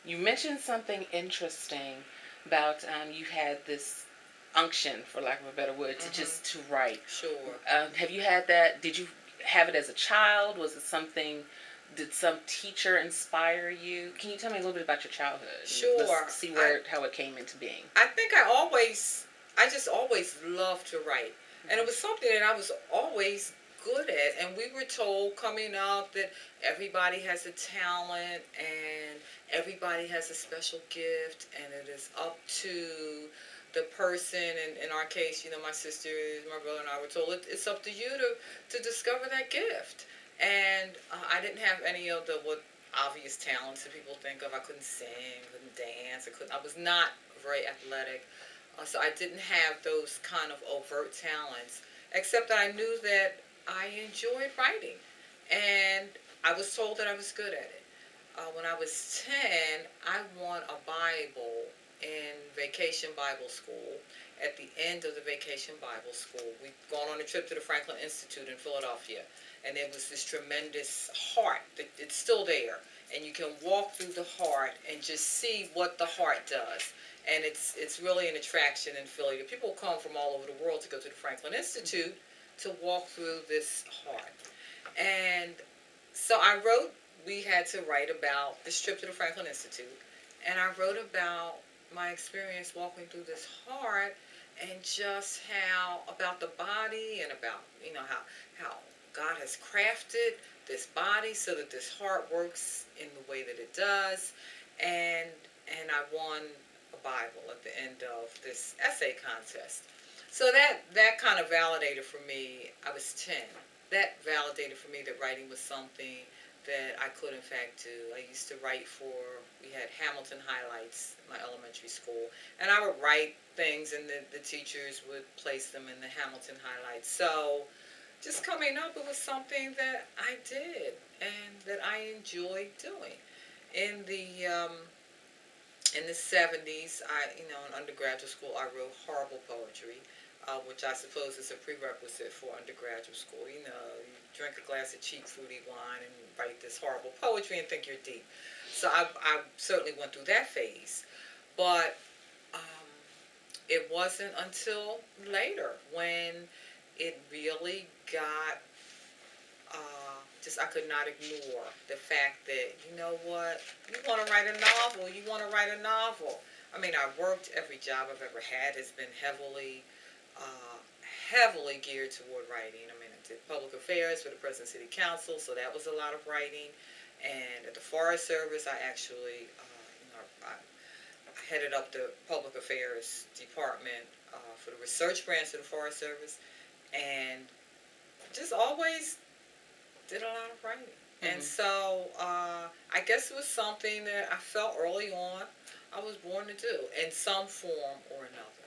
You mentioned something interesting about you had this unction, for lack of a better word, to Mm-hmm. just to write. Sure. Have you had that? Did you have it as a child? Was it something? Did some teacher inspire you? Can you tell me a little bit about your childhood? Let's Sure. see where how it came into being. I think I just always loved to write. And it was something that I was always good at. And we were told coming up that everybody has a talent and everybody has a special gift, and it is up to the person. And in our case, my sisters, my brother, and I were told it's up to you to discover that gift. And I didn't have any of the what obvious talents that people think of. I couldn't sing, couldn't dance. I was not very athletic. So I didn't have those kind of overt talents, except that I knew that I enjoyed writing. And I was told that I was good at it. When I was 10, I won a Bible in Vacation Bible School. At the end of the Vacation Bible School, we'd gone on a trip to the Franklin Institute in Philadelphia, and there was this tremendous heart. It's still there, and you can walk through the heart and just see what the heart does. And it's really an attraction in Philly. The people come from all over the world to go to the Franklin Institute to walk through this heart. And so we had to write about this trip to the Franklin Institute, and I wrote about my experience walking through this heart, and just about the body, and about, how God has crafted this body so that this heart works in the way that it does. And I won a Bible at the end of this essay contest. So that kind of validated for me. I was 10. That validated for me that writing was something that I could in fact do. I used to write we had Hamilton highlights in my elementary school, and I would write things, and the teachers would place them in the Hamilton highlights. So just coming up, it was something that I did and that I enjoyed doing. In the 70s, in undergraduate school, I wrote horrible poetry, which I suppose is a prerequisite for undergraduate school. You drink a glass of cheap fruity wine and write this horrible poetry and think you're deep. So I certainly went through that phase. But it wasn't until later when it really got just I could not ignore the fact that, you know what, you want to write a novel, you want to write a novel. I mean, I worked, every job I've ever had has been heavily geared toward writing. I mean, I did public affairs for the President City Council, so that was a lot of writing. And at the Forest Service, I actually, I headed up the public affairs department for the research branch of the Forest Service, and just always did a lot of writing. Mm-hmm. And so I guess it was something that I felt early on I was born to do in some form or another.